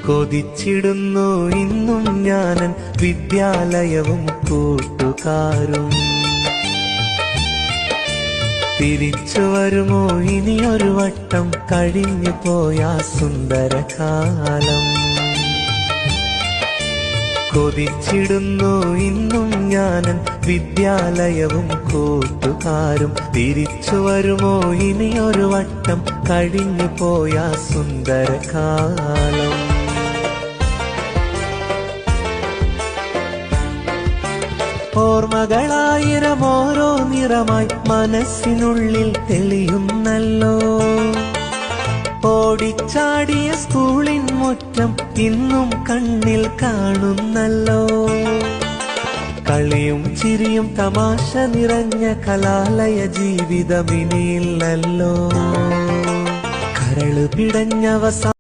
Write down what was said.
കൊതിച്ചിടുന്നു ഇന്നും ഞാനൻ വിദ്യാലയവും കൂട്ടുകാരും. തിരിച്ചു വരുമോ ഇനിയൊരു വട്ടം കഴിഞ്ഞു പോയ സുന്ദരകാലം. കൊതിച്ചിടുന്നു ഇന്നും ഞാനൻ വിദ്യാലയവും കൂട്ടുകാരും. തിരിച്ചു വരുമോ ഇനിയൊരു വട്ടം കഴിഞ്ഞു പോയ സുന്ദരകാലം. ഓർമ്മകളായിരം ഓരോ നിറമായി മനസ്സിനുള്ളിൽ തെളിയുന്നല്ലോ. ഓടിച്ചാടിയ സ്കൂളിൻ മുറ്റം ഇന്നും കണ്ണിൽ കാണുന്നല്ലോ. കളിയും ചിരിയും തമാശ നിറഞ്ഞ കലാലയ ജീവിതമിനിയില്ലല്ലോ. കരള് പിടഞ്ഞവസാനം